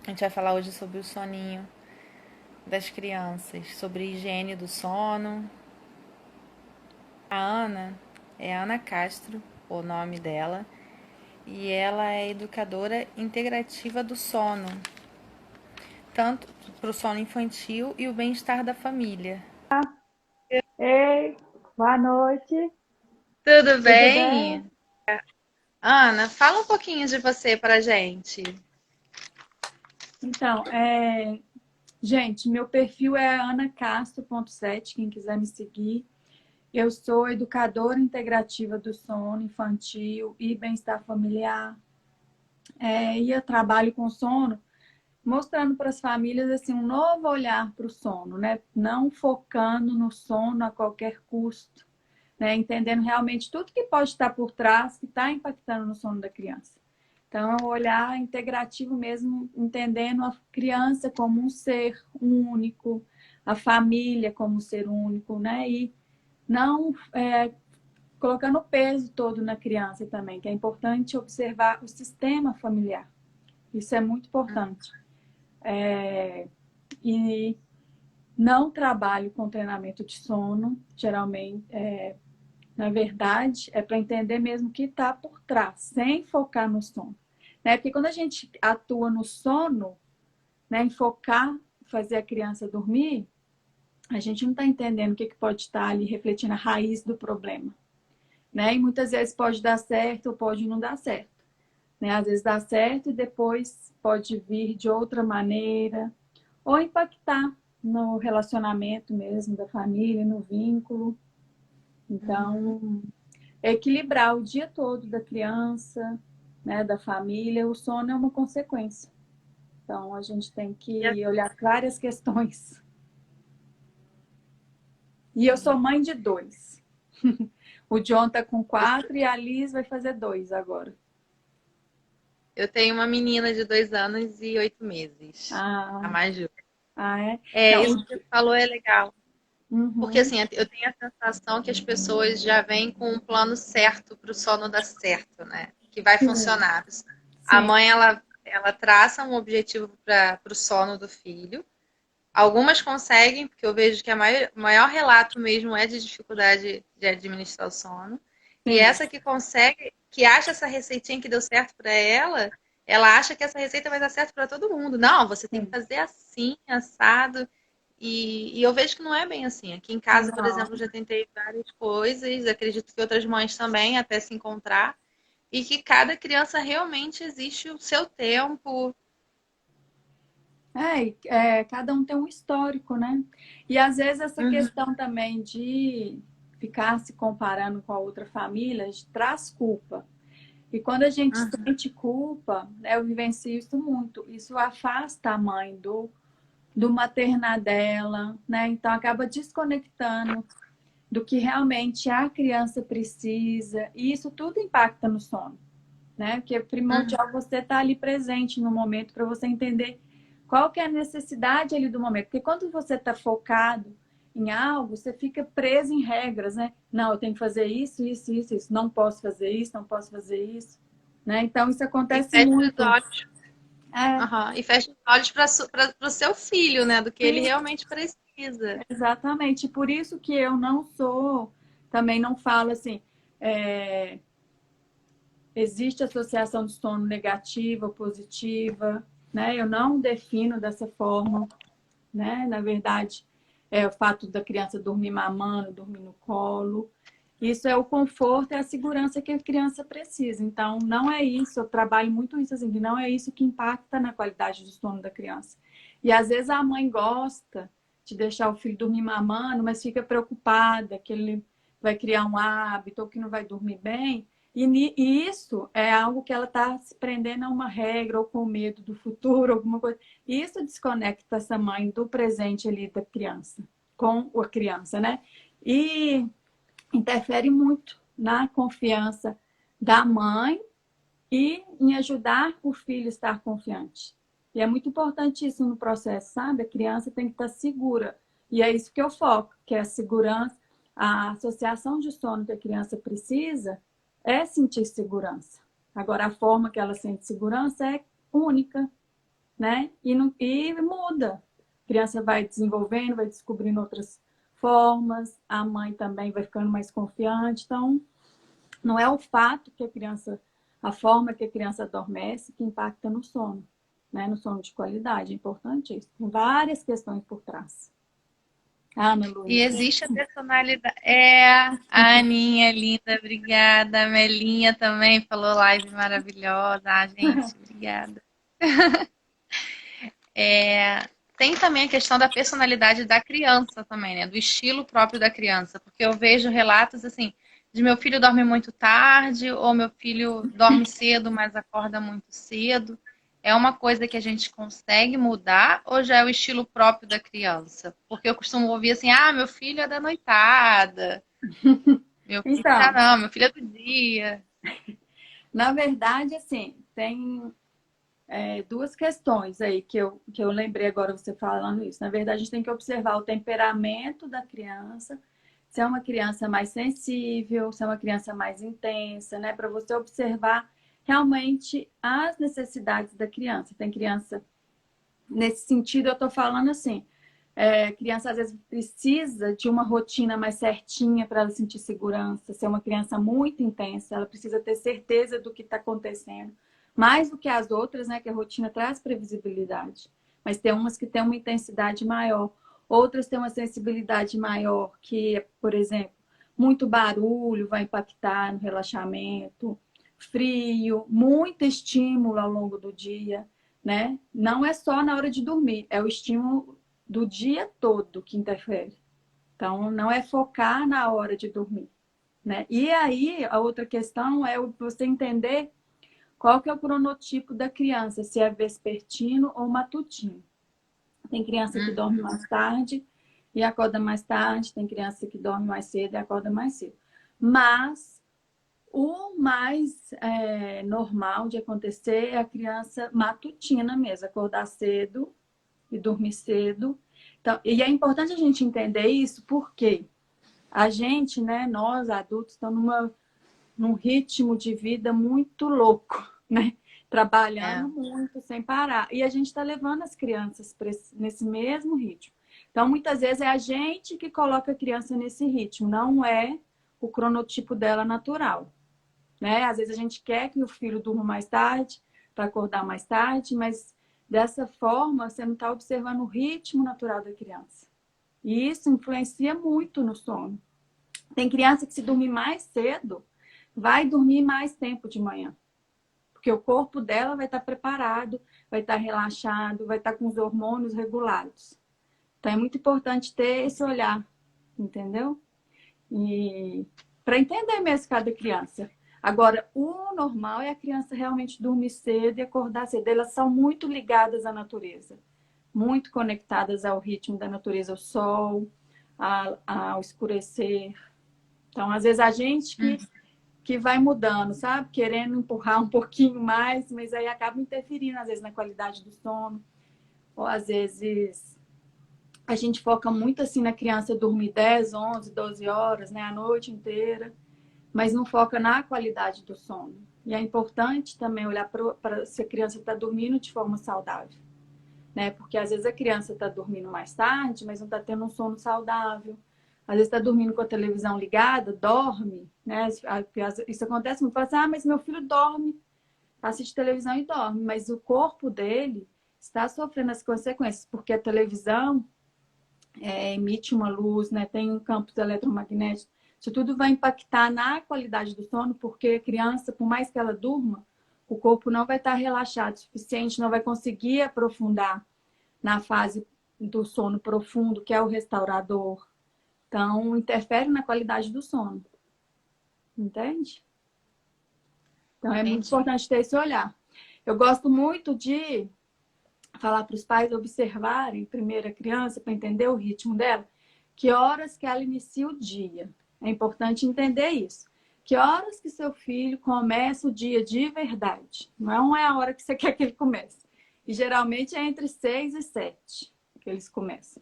A gente vai falar hoje sobre o soninho das crianças, sobre higiene do sono. A Ana é Ana Castro, o nome dela, e ela é educadora integrativa do sono, tanto para o sono infantil e o bem-estar da família. Ei, boa noite, Tudo tudo bem? bem? Ana, fala um pouquinho de você pra gente. Então, gente, meu perfil é anacastro.7, quem quiser me seguir. Eu sou educadora integrativa do sono infantil e bem-estar familiar. E eu trabalho com sono, mostrando para as famílias assim, um novo olhar para o sono, né? Não focando no sono a qualquer custo, né? Entendendo realmente tudo que pode estar por trás, que está impactando no sono da criança. Então, é um olhar integrativo mesmo, entendendo a criança como um ser único, a família como um ser único, né? E não colocando o peso todo na criança também, que é importante observar o sistema familiar. Isso é muito importante. E não trabalho com treinamento de sono, geralmente, na verdade, é para entender mesmo o que está por trás, sem focar no sono. Né? Porque quando a gente atua no sono, né, em focar, fazer a criança dormir, a gente não está entendendo o que pode estar ali refletindo a raiz do problema. Né? E muitas vezes pode dar certo ou pode não dar certo. Né? Às vezes dá certo e depois pode vir de outra maneira, ou impactar no relacionamento mesmo da família, no vínculo. Então, equilibrar o dia todo da criança, né, da família, o sono é uma consequência. Então, a gente tem que olhar várias questões. E eu sou mãe de dois. O John está com 4 e a Liz vai fazer 2 agora. Eu tenho uma menina de 2 anos e 8 meses, a Ah, Maju. é? É, Não, isso que você falou é legal. Porque uhum, assim, eu tenho a sensação que as pessoas já vêm com um plano certo para o sono dar certo, né? Que vai sim, funcionar. A sim, mãe, ela traça um objetivo para o sono do filho. Algumas conseguem, porque eu vejo que o maior relato mesmo é de dificuldade de administrar o sono. E sim. essa que consegue, que acha essa receitinha que deu certo para ela acha que essa receita vai dar certo para todo mundo. Não, você tem que Sim. fazer assim, assado. E eu vejo que não é bem assim. Aqui em casa, por Não. exemplo, já tentei várias coisas, acredito que outras mães também, até se encontrar, e que cada criança realmente existe o seu tempo. Cada um tem um histórico, né? E às vezes essa Uhum, questão também de ficar se comparando com a outra família traz culpa. E quando a gente uhum. sente culpa, né, eu vivencio isso muito, isso afasta a mãe do maternar dela, né? Então acaba desconectando do que realmente a criança precisa, e isso tudo impacta no sono, né? Porque é Uhum. primordial você estar ali presente no momento para você entender qual que é a necessidade ali do momento. Porque quando você está focado em algo, você fica preso em regras, né? Não, eu tenho que fazer isso, isso, isso, isso. Não posso fazer isso, não posso fazer isso. Né? Então, isso E acontece fecha os muito. olhos. É, Aham. E fecha os olhos para o seu filho, né? Do que ele sim, realmente precisa. exatamente. Por isso que eu não sou, também não falo assim, é, existe associação de sono negativa ou positiva, né? Eu não defino dessa forma, né? Na verdade, é o fato da criança dormir mamando, dormir no colo. Isso é o conforto e a segurança que a criança precisa. Então, não é isso, eu trabalho muito isso assim, que não é isso que impacta na qualidade do sono da criança. E às vezes a mãe gosta de deixar o filho dormir mamando, mas fica preocupada que ele vai criar um hábito ou que não vai dormir bem. E isso é algo que ela está se prendendo a uma regra ou com medo do futuro, alguma coisa. E isso desconecta essa mãe do presente ali da criança, com a criança, né? E interfere muito na confiança da mãe e em ajudar o filho a estar confiante. E é muito importante isso no processo, sabe? A criança tem que estar segura. E é isso que eu foco, que é a segurança, a associação de sono que a criança precisa é sentir segurança. Agora, a forma que ela sente segurança é única, né? E muda. A criança vai desenvolvendo, vai descobrindo outras formas, a mãe também vai ficando mais confiante. Então, não é o fato que a forma que a criança adormece que impacta no sono, né? No sono de qualidade, é importante isso. Tem várias questões por trás. Ana E Luísa. existe a personalidade. É, a Aninha, linda, obrigada. A Melinha também falou live maravilhosa. Ah, gente, obrigada. Tem também a questão da personalidade da criança também, né? Do estilo próprio da criança. Porque eu vejo relatos assim, de meu filho dorme muito tarde, ou meu filho dorme cedo, mas acorda muito cedo. É uma coisa que a gente consegue mudar ou já é o estilo próprio da criança? Porque eu costumo ouvir assim, ah, meu filho é da noitada, meu filho já Então, não, meu filho é do dia. na verdade, assim, tem duas questões aí que eu lembrei agora você falando isso. Na verdade, a gente tem que observar o temperamento da criança, se é uma criança mais sensível, se é uma criança mais intensa, né? Para você observar realmente as necessidades da criança. Tem criança, nesse sentido, eu estou falando assim, criança às vezes precisa de uma rotina mais certinha para ela sentir segurança. Se é uma criança muito intensa, ela precisa ter certeza do que está acontecendo. Mais do que as outras, né? Que a rotina traz previsibilidade. Mas tem umas que têm uma intensidade maior. Outras têm uma sensibilidade maior, que, por exemplo, muito barulho vai impactar no relaxamento, frio, muito estímulo ao longo do dia, né? Não é só na hora de dormir, é o estímulo do dia todo que interfere. Então, não é focar na hora de dormir, né? E aí, a outra questão é você entender qual que é o cronotipo da criança, se é vespertino ou matutino. Tem criança que dorme mais tarde e acorda mais tarde, tem criança que dorme mais cedo e acorda mais cedo. Mas o mais normal de acontecer é a criança matutina mesmo, acordar cedo e dormir cedo. Então, e é importante a gente entender isso porque a gente, né, nós adultos, estamos num ritmo de vida muito louco, né? É. Trabalhando muito, sem parar. E a gente está levando as crianças nesse mesmo ritmo. Então, muitas vezes é a gente que coloca a criança nesse ritmo, não é o cronotipo dela natural, né? Às vezes a gente quer que o filho durma mais tarde, para acordar mais tarde, mas dessa forma você não está observando o ritmo natural da criança. E isso influencia muito no sono. Tem criança que se dormir mais cedo, vai dormir mais tempo de manhã. Porque o corpo dela vai estar preparado, vai estar relaxado, vai estar com os hormônios regulados. Então é muito importante ter esse olhar, entendeu? E para entender mesmo cada criança. Agora, o normal é a criança realmente dormir cedo e acordar cedo. Elas são muito ligadas à natureza, muito conectadas ao ritmo da natureza, ao sol, ao escurecer. Então, às vezes, a gente que vai mudando, sabe? Querendo empurrar um pouquinho mais, mas aí acaba interferindo, às vezes, na qualidade do sono. Ou, às vezes, a gente foca muito assim na criança dormir 10, 11, 12 horas, né? A noite inteira, mas não foca na qualidade do sono. E é importante também olhar para se a criança está dormindo de forma saudável, né? Porque às vezes a criança está dormindo mais tarde, mas não está tendo um sono saudável. Às vezes está dormindo com a televisão ligada, dorme, né? Isso acontece muito. Fala assim, ah, mas meu filho dorme, assiste televisão e dorme, mas o corpo dele está sofrendo as consequências, porque a televisão emite uma luz, né? Tem um campos eletromagnéticos. Isso tudo vai impactar na qualidade do sono, porque a criança, por mais que ela durma, o corpo não vai estar relaxado o suficiente, não vai conseguir aprofundar na fase do sono profundo, que é o restaurador. Então, interfere na qualidade do sono. Entende? Então, é muito Entendi. importante ter esse olhar. Eu gosto muito de falar para os pais observarem primeiro a criança para entender o ritmo dela, que horas que ela inicia o dia. É importante entender isso. Que horas que seu filho começa o dia de verdade. Não é a hora que você quer que ele comece. E geralmente é entre 6 e 7 que eles começam.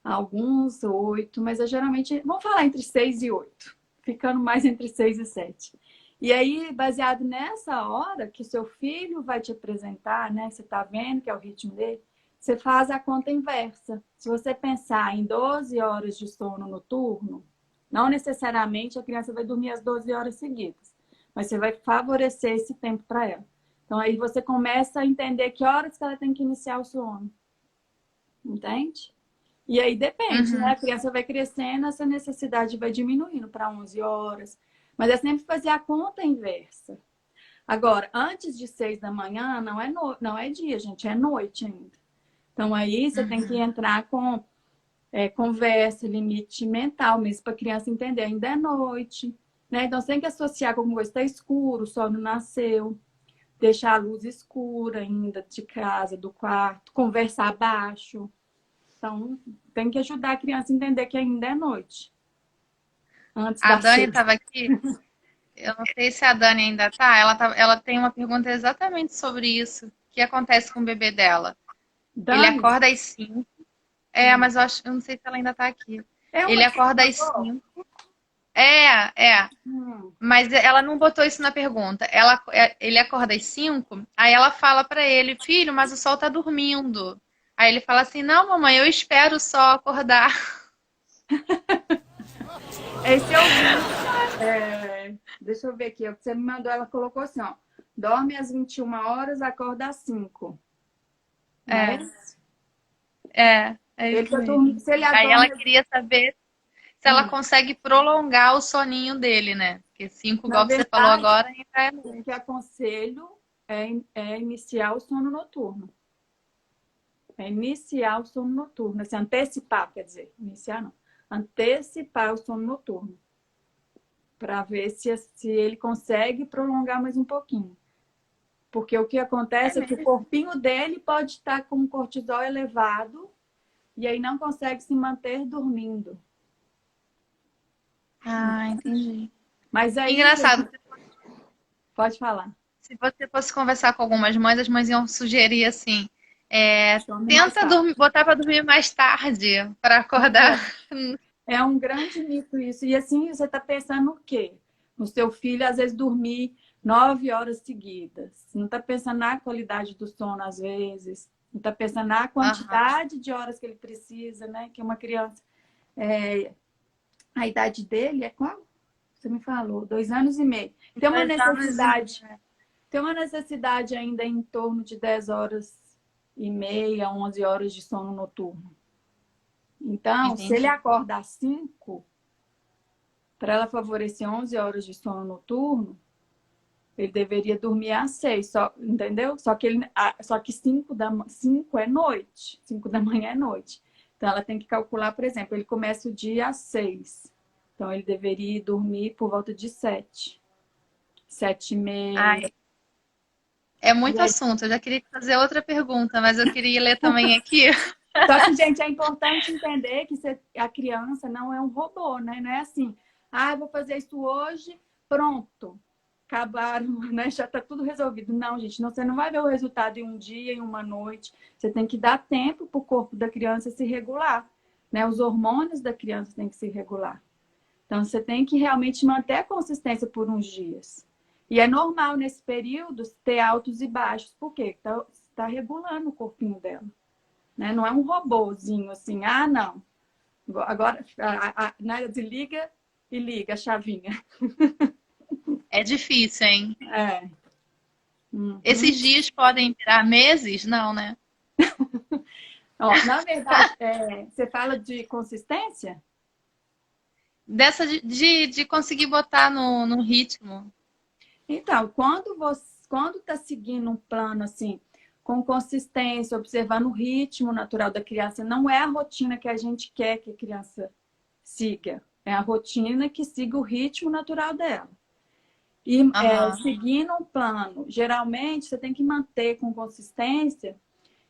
Alguns 8, mas geralmente, vamos falar entre 6 e 8, ficando mais entre 6 e 7. E aí, baseado nessa hora que seu filho vai te apresentar, né? Você está vendo que é o ritmo dele, você faz a conta inversa. Se você pensar em 12 horas de sono noturno, não necessariamente a criança vai dormir as 12 horas seguidas, mas você vai favorecer esse tempo para ela. Então, aí você começa a entender que horas que ela tem que iniciar o sono. Entende? E aí depende, né? Uhum. A criança vai crescendo, essa necessidade vai diminuindo para 11 horas. Mas é sempre fazer a conta inversa. Agora, antes de 6 da manhã, não é dia, gente, é noite ainda. Então, aí você tem que Uhum. entrar com conversa, limite mental mesmo, para a criança entender. Ainda é noite, né? Então, você tem que associar com alguma coisa. Está escuro, o sol não nasceu. Deixar a luz escura ainda de casa, do quarto. Conversar baixo. Então, tem que ajudar a criança a entender que ainda é noite. Antes A das Dani 6. estava aqui. Eu não sei se a Dani ainda tá. Ela tem uma pergunta exatamente sobre isso. O que acontece com o bebê dela? Ele Dani, acorda às 5. É, mas eu não sei se ela ainda tá aqui. é Ele uma que você acorda às mandou? 5. É. Hum. Mas ela não botou isso na pergunta. Ele acorda às 5, aí ela fala pra ele, filho, mas o sol tá dormindo. Aí ele fala assim, não, mamãe, eu espero o sol acordar. Esse eu vi. Deixa eu ver aqui. O que você me mandou, ela colocou assim, ó. Dorme às 21 horas, acorda às 5. Não é É, isso? é Ele isso tá dormindo. mesmo. Se ele Aí ela adorme. queria saber se ela Hum. consegue prolongar o soninho dele, né? Porque 5, Na igual você falou verdade, agora, ainda é o noite. que aconselho é iniciar o sono noturno. É iniciar o sono noturno. Assim, antecipar, quer dizer, iniciar não. Antecipar o sono noturno. Para ver se ele consegue prolongar mais um pouquinho. Porque o que É acontece é que o mesmo? corpinho dele pode estar com o cortisol elevado e aí não consegue se manter dormindo. Ah, entendi. Mas aí, Engraçado, pode falar. se você fosse conversar com algumas mães, as mães iam sugerir assim, Dorme mais tenta tarde. botar para dormir mais tarde, para acordar. É um grande mito isso. E assim, você está pensando o quê? No seu filho, às vezes, dormir 9 horas seguidas. Não está pensando na qualidade do sono, às vezes. Não está pensando na Aham. quantidade de horas que ele precisa, né? Que uma criança, é, a idade dele é qual? Você me falou, 2 anos e meio. Dois anos e meio. Tem uma necessidade ainda em torno de 10 horas e meia, 11 horas de sono noturno. Então, se ele Entendi. acorda às 5, para ela favorecer 11 horas de sono noturno, ele deveria dormir às 6, só, entendeu? Só que 5 é noite, 5 da manhã é noite. Então, ela tem que calcular, por exemplo, ele começa o dia às 6. Então, ele deveria dormir por volta de 7, 7h30. Ai, é E muito aí, assunto. Eu já queria fazer outra pergunta, mas eu queria ler também aqui. só que, gente, é importante entender que a criança não é um robô, né? Não é assim, eu vou fazer isso hoje, pronto, acabaram, né? Já está tudo resolvido. Não, gente, você não vai ver o resultado em um dia, em uma noite. Você tem que dar tempo para o corpo da criança se regular, né? Os hormônios da criança têm que se regular. Então, você tem que realmente manter a consistência por uns dias. E é normal nesse período ter altos e baixos. Por quê? Está regulando o corpinho dela. Né? Não é um robôzinho assim, não. Agora, né, desliga e liga a chavinha. É difícil, hein? É. Uhum. Esses dias podem virar meses? Não, né? Ó, na verdade, você fala de consistência? Dessa de conseguir botar no ritmo. Então, quando está seguindo um plano assim, com consistência, observando o ritmo natural da criança, não é a rotina que a gente quer que a criança siga, é a rotina que siga o ritmo natural dela. E Aham. seguindo um plano, geralmente você tem que manter com consistência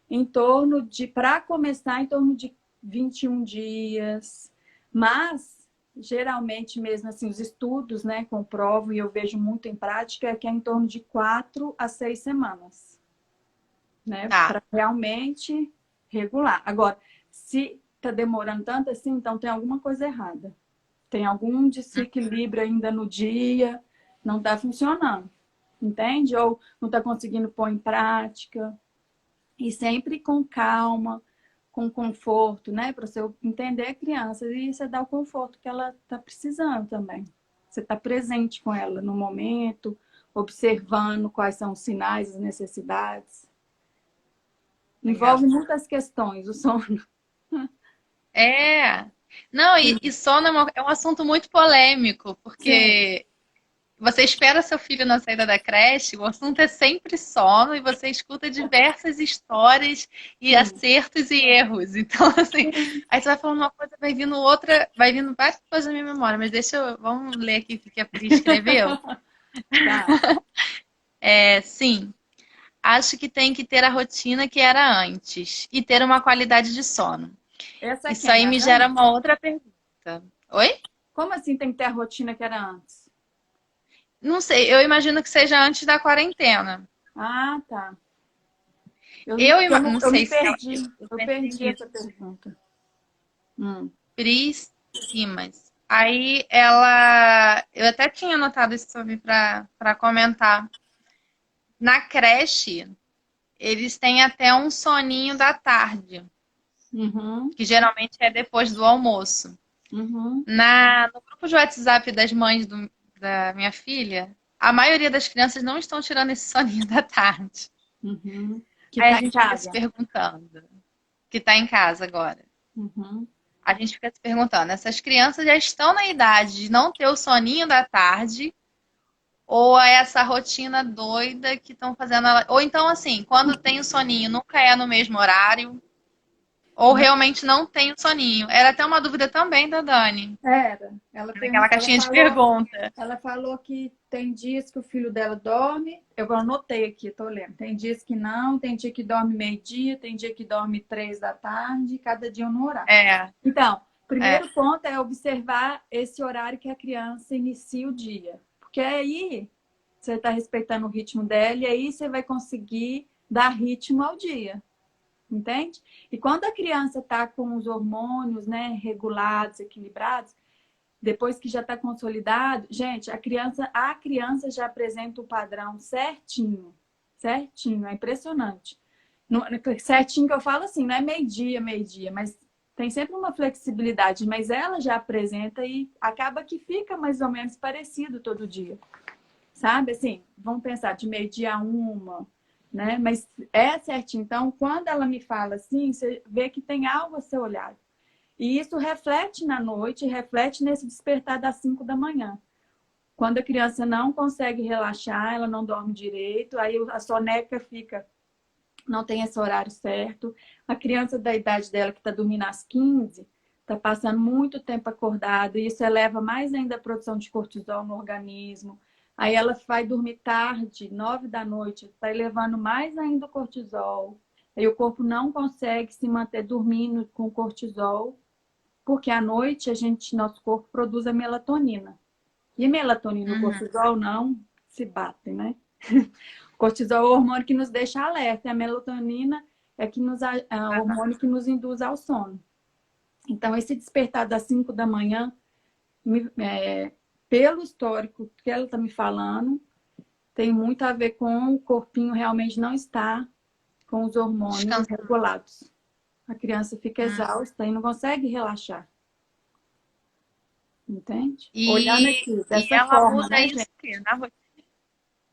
em torno de, para começar, em torno de 21 dias. Mas, geralmente mesmo assim, os estudos, né, comprovam, e eu vejo muito em prática, que é em torno de 4 a 6 semanas, né, Tá. para realmente regular. Agora, se está demorando tanto assim, então tem alguma coisa errada. Tem algum desequilíbrio ainda no dia, não está funcionando, entende? Ou não está conseguindo pôr em prática. E sempre com calma, com conforto, né? Para você entender a criança e você dar o conforto que ela está precisando também. Você está presente com ela no momento, observando quais são os sinais, as necessidades. Legal. Envolve muitas questões o sono. É. Não, e sono é um assunto muito polêmico, Sim. porque você espera seu filho na saída da creche, o assunto é sempre sono e você escuta diversas histórias e Sim. acertos e erros. Então, assim, aí você vai falando uma coisa, vai vindo outra, vai vindo várias coisas na minha memória, mas vamos ler aqui o que a Pri escreveu. Tá. Sim, acho que tem que ter a rotina que era antes e ter uma qualidade de sono. Essa é Isso quem? aí A me gera Dani? uma outra pergunta. Oi? Como assim tem que ter a rotina que era antes? Não sei, eu imagino que seja antes da quarentena. Ah, tá. Não Eu me sei se ela. perdi. Eu Eu pensei perdi essa nisso. pergunta. Hum. Pris Simas. Aí ela. Eu até tinha anotado isso para comentar. Na creche, eles têm até um soninho da tarde, Uhum. que geralmente é depois do almoço. Uhum. No grupo de WhatsApp das mães da minha filha, a maioria das crianças não estão tirando esse soninho da tarde. Uhum. Que Aí a tá em gente fica se casa. perguntando, que está em casa agora. Uhum. A gente fica se perguntando, essas crianças já estão na idade de não ter o soninho da tarde, ou é essa rotina doida que estão fazendo ela. Ou então, assim, quando tem o soninho, nunca é no mesmo horário, ou Não realmente não tem o soninho. Era até uma dúvida também da Dani, era. naquela caixinha de pergunta. Ela falou que tem dias que o filho dela dorme. Eu anotei aqui, tô lendo. Tem dias que não, tem dia que dorme meio-dia, tem dia que dorme 3 da tarde, cada dia no horário. É, Então, é. primeiro ponto é observar esse horário que a criança inicia o dia. Porque aí você está respeitando o ritmo dela e aí você vai conseguir dar ritmo ao dia. Entende? E quando a criança está com os hormônios, né, regulados, equilibrados, depois que já está consolidado, gente, a criança já apresenta o padrão certinho, certinho, é impressionante. Certinho que eu falo assim, não é meio-dia, mas tem sempre uma flexibilidade, mas ela já apresenta e acaba que fica mais ou menos parecido todo dia, sabe? Assim, vamos pensar de meio-dia a uma, né? Mas é certinho. Então, quando ela me fala assim, você vê que tem algo a ser olhado. E isso reflete na noite, reflete nesse despertar das 5 da manhã. Quando a criança não consegue relaxar, ela não dorme direito, aí a soneca fica, não tem esse horário certo. A criança da idade dela, que está dormindo às 15, está passando muito tempo acordada, e isso eleva mais ainda a produção de cortisol no organismo. Aí ela vai dormir tarde, 9 da noite, está elevando mais ainda o cortisol. Aí o corpo não consegue se manter dormindo com cortisol, porque à noite nosso corpo produz a melatonina. E a melatonina e o Uhum. cortisol não se batem, né? O cortisol é o hormônio que nos deixa alerta, e a melatonina é o hormônio que nos induz ao sono. Então, esse despertar das 5 da manhã, pelo histórico que ela está me falando, tem muito a ver com o corpinho realmente não estar com os hormônios Descansar. regulados. A criança fica exausta e não consegue relaxar. Entende? Olhando aqui, E dessa ela forma, usa né, isso gente? o quê? Na rotina.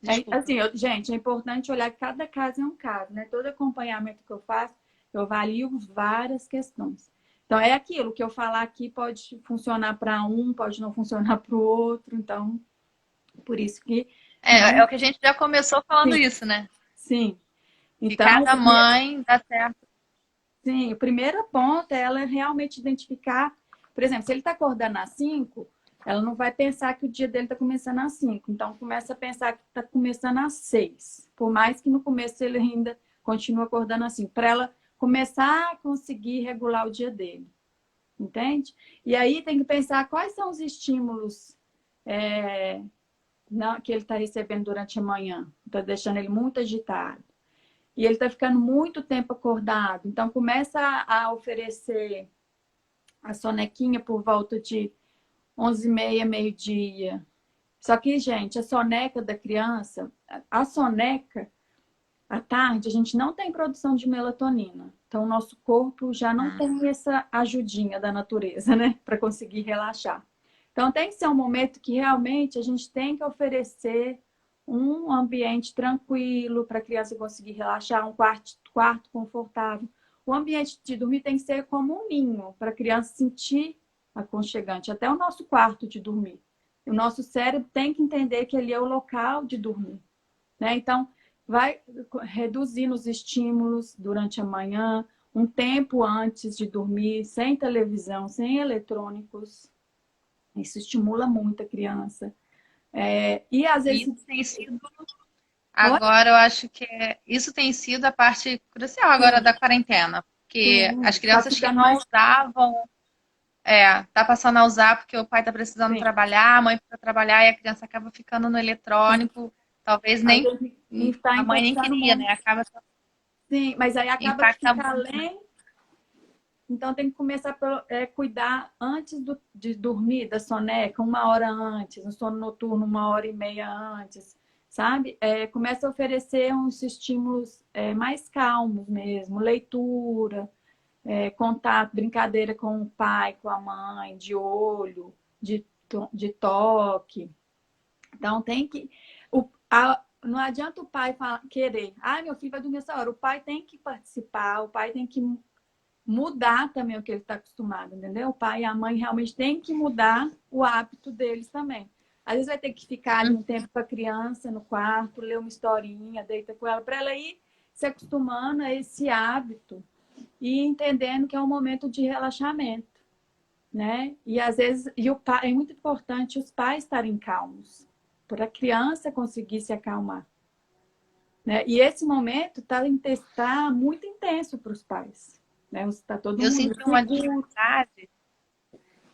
Desculpa. Assim, gente, é importante olhar que cada caso é um caso, né? Todo acompanhamento que eu faço, eu avalio várias questões. Então, é aquilo que eu falar aqui pode funcionar para um, pode não funcionar para o outro. Então, por isso que, É né? o que a gente já começou falando Sim, isso, né? sim. Que Então, cada mãe dá certo. sim, o primeiro ponto é ela realmente identificar, por exemplo, se ele está acordando às 5, ela não vai pensar que o dia dele está começando às 5. Então, começa a pensar que está começando às 6. Por mais que no começo ele ainda continue acordando às 5. Para ela começar a conseguir regular o dia dele. Entende? E aí tem que pensar quais são os estímulos que ele está recebendo durante a manhã. Está deixando ele muito agitado. E ele está ficando muito tempo acordado. Então, começa a oferecer a sonequinha por volta de 11h30, meio-dia. Só que, gente, a soneca da criança, a soneca, à tarde, a gente não tem produção de melatonina. Então, o nosso corpo já não tem essa ajudinha da natureza, né? Para conseguir relaxar. Então, tem que ser um momento que realmente a gente tem que oferecer um ambiente tranquilo para a criança conseguir relaxar, um quarto confortável. O ambiente de dormir tem que ser como um ninho, para a criança sentir aconchegante, até o nosso quarto de dormir. O nosso cérebro tem que entender que ali é o local de dormir, né? Então, vai reduzindo os estímulos durante a manhã, um tempo antes de dormir, sem televisão, sem eletrônicos. Isso estimula muito a criança. E às vezes. Isso tem sido, Oi? agora eu acho que isso tem sido a parte crucial agora Sim, da quarentena, porque sim. as Tá crianças que ficando não mais. usavam, tá passando a usar porque o pai tá precisando Sim. trabalhar, a mãe precisa trabalhar e a criança acaba ficando no eletrônico, talvez Às nem vezes está a mãe nem impactando queria, né? muito. Acaba Sim, mas aí acaba que impacta fica muito, né? além. Então tem que começar a cuidar antes de dormir, da soneca, uma hora antes, no sono noturno, uma hora e meia antes, sabe? Começa a oferecer uns estímulos mais calmos mesmo, leitura, contato, brincadeira com o pai, com a mãe, de olho, de toque. Então tem que. Não adianta o pai querer, meu filho vai dormir essa hora. O pai tem que participar, o pai tem que mudar também o que ele está acostumado, entendeu? O pai e a mãe realmente têm que mudar o hábito deles também. Às vezes vai ter que ficar ali um tempo com a criança no quarto, ler uma historinha, deita com ela, para ela ir se acostumando a esse hábito e entendendo que é um momento de relaxamento, né? E às vezes, o pai, é muito importante os pais estarem calmos, para a criança conseguir se acalmar, né? E esse momento está muito intenso para os pais, né? Está todo Eu mundo senti uma seguro. dificuldade.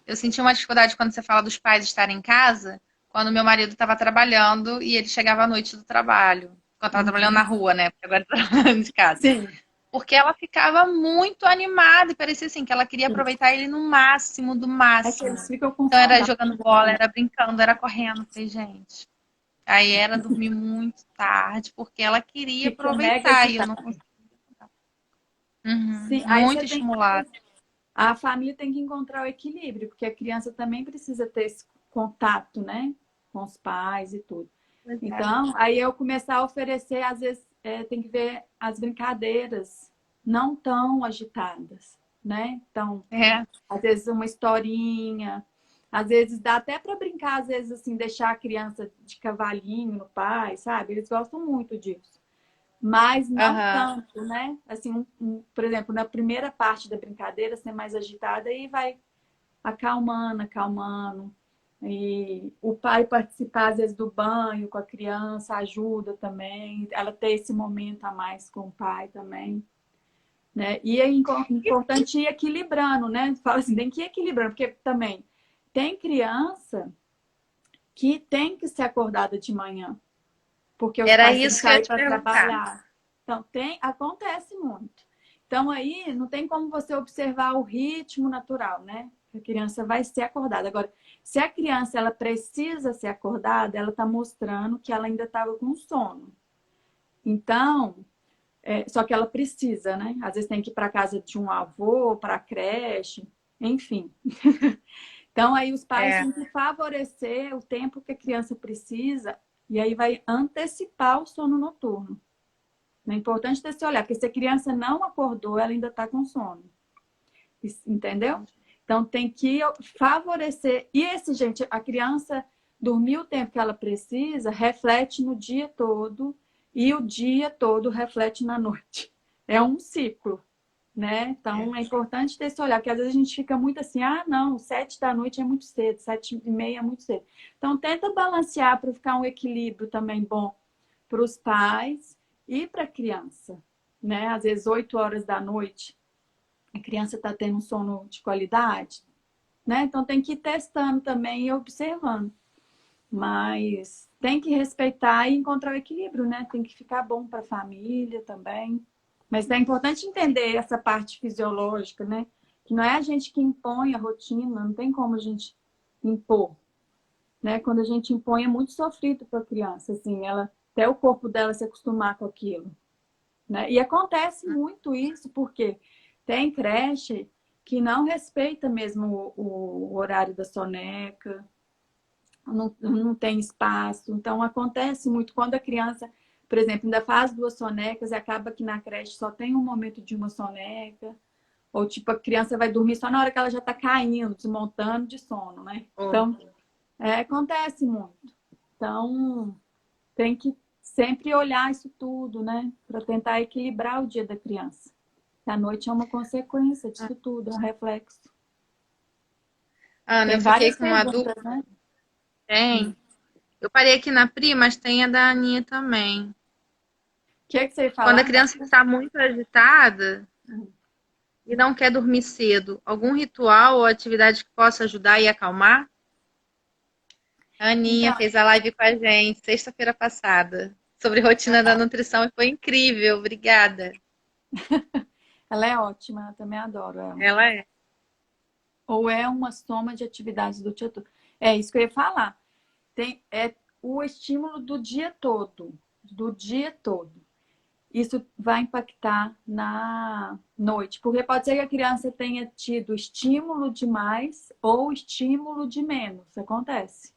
Eu senti uma dificuldade quando você fala dos pais estarem em casa, quando meu marido estava trabalhando e ele chegava à noite do trabalho. Quando estava trabalhando na Uhum. rua, né? Porque agora está trabalhando de casa. Sim, Porque ela ficava muito animada e parecia assim que ela queria sim. aproveitar ele no máximo do É que eles máximo. ficam com Então era saudade. jogando bola, era brincando, era correndo. Falei, gente. Aí era dormir muito tarde, porque ela queria Fica mega aproveitar e eu agitada. não conseguia. Uhum, Sim, aí muito estimulada. a família tem que encontrar o equilíbrio, porque a criança também precisa ter esse contato, né? Com os pais e tudo. Pois é. Então, aí eu começar a oferecer, às vezes, tem que ver as brincadeiras não tão agitadas, né? Então, É, às vezes uma historinha, às vezes dá até para brincar, às vezes assim, deixar a criança de cavalinho no pai, sabe? Eles gostam muito disso. Mas não aham. tanto, né? Assim, por exemplo, na primeira parte da brincadeira ser mais agitada e vai acalmando, acalmando. E o pai participar, às vezes, do banho com a criança ajuda também. Ela ter esse momento a mais com o pai também, né? E é importante ir equilibrando, né? Fala assim, tem que ir equilibrando, porque também tem criança que tem que ser acordada de manhã, porque os Era pais têm que isso que eu ia sair te para perguntar. trabalhar. Então, acontece muito. Então, aí não tem como você observar o ritmo natural, né? A criança vai ser acordada. Agora, se a criança ela precisa ser acordada, ela está mostrando que ela ainda estava com sono. Então, só que ela precisa, né? Às vezes tem que ir para casa de um avô, para a creche, enfim. Então, aí os pais É, têm que favorecer o tempo que a criança precisa e aí vai antecipar o sono noturno. É importante ter esse olhar, porque se a criança não acordou, ela ainda está com sono. Entendeu? Então, tem que favorecer. E esse, gente, a criança dormir o tempo que ela precisa, reflete no dia todo e o dia todo reflete na noite. É um ciclo, né? Então, é importante ter esse olhar, porque às vezes a gente fica muito assim, não, 7 da noite é muito cedo, 7h30 é muito cedo. Então, tenta balancear para ficar um equilíbrio também bom para os pais e para a criança, né? Às vezes, 8 horas da noite, a criança está tendo um sono de qualidade, né? Então, tem que ir testando também e observando. Mas tem que respeitar e encontrar o equilíbrio, né? Tem que ficar bom para a família também. Mas é importante entender essa parte fisiológica, né? Que não é a gente que impõe a rotina, não tem como a gente impor. né? Quando a gente impõe é muito sofrido para a criança, assim, até o corpo dela se acostumar com aquilo, né? E acontece muito isso porque tem creche que não respeita mesmo o horário da soneca, não tem espaço. Então, acontece muito quando a criança, por exemplo, ainda faz 2 sonecas e acaba que na creche só tem um momento de uma soneca. Ou, tipo, a criança vai dormir só na hora que ela já está caindo, desmontando de sono, né? Oh. Então, acontece muito. Então, tem que sempre olhar isso tudo, né? Para tentar equilibrar o dia da criança. A noite é uma consequência disso tudo, é um reflexo. Ana, Tem eu fiquei várias com uma perguntas, dúvida. né? Tem. Eu parei aqui na Pri, mas tem a da Aninha também. O que é que você ia Quando a falar? criança está muito agitada e não quer dormir cedo, algum ritual ou atividade que possa ajudar e acalmar? A Aninha Então, fez a live com a gente sexta-feira passada sobre rotina da nutrição e foi incrível. Obrigada. ela é ótima, eu também adoro ela. Ela é. Ou é uma soma de atividades do dia todo. É isso que eu ia falar. É o estímulo do dia todo. Do dia todo. Isso vai impactar na noite. Porque pode ser que a criança tenha tido estímulo demais ou estímulo de menos. Acontece.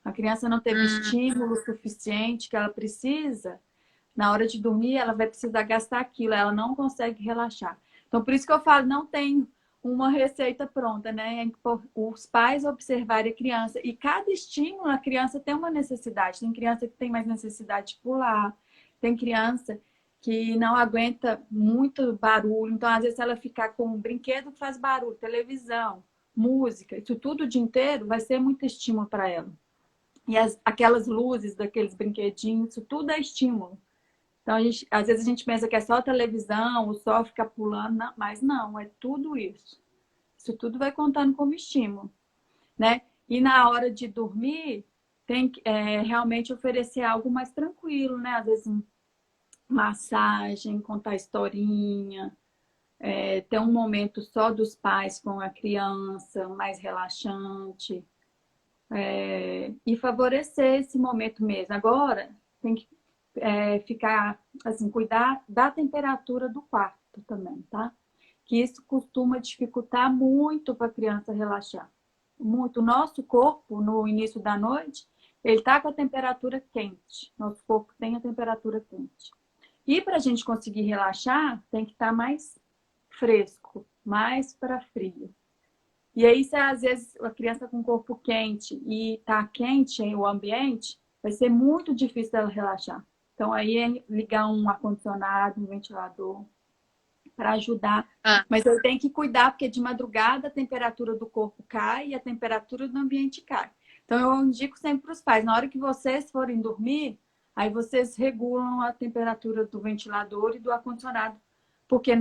A criança não teve estímulo suficiente que ela precisa. Na hora de dormir, ela vai precisar gastar aquilo. Ela não consegue relaxar. Então, por isso que eu falo, não tem uma receita pronta, né? Os pais observarem a criança. E cada estímulo, a criança tem uma necessidade. Tem criança que tem mais necessidade de pular. Tem criança que não aguenta muito barulho. Então, às vezes, se ela ficar com um brinquedo que faz barulho, televisão, música, isso tudo o dia inteiro, vai ser muito estímulo para ela. E aquelas luzes daqueles brinquedinhos, isso tudo é estímulo. Então, às vezes a gente pensa que é só televisão, ou só ficar pulando, não, mas não, é tudo isso. Isso tudo vai contando como estímulo, né? E na hora de dormir, tem que realmente oferecer algo mais tranquilo, né? Às vezes, massagem, contar historinha, ter um momento só dos pais com a criança, mais relaxante, e favorecer esse momento mesmo. Agora, tem que ficar, assim, cuidar da temperatura do quarto também, tá? Que isso costuma dificultar muito para a criança relaxar. Muito. O nosso corpo, no início da noite, ele está com a temperatura quente. Nosso corpo tem a temperatura quente. E para a gente conseguir relaxar, tem que estar mais fresco, mais para frio. E aí, se às vezes a criança com o corpo quente e está quente o ambiente, vai ser muito difícil dela relaxar. Então, aí é ligar um ar-condicionado, um ventilador, para ajudar. Mas eu tenho que cuidar, porque de madrugada a temperatura do corpo cai e a temperatura do ambiente cai. Então, eu indico sempre para os pais, na hora que vocês forem dormir, aí vocês regulam a temperatura do ventilador e do ar-condicionado. Porque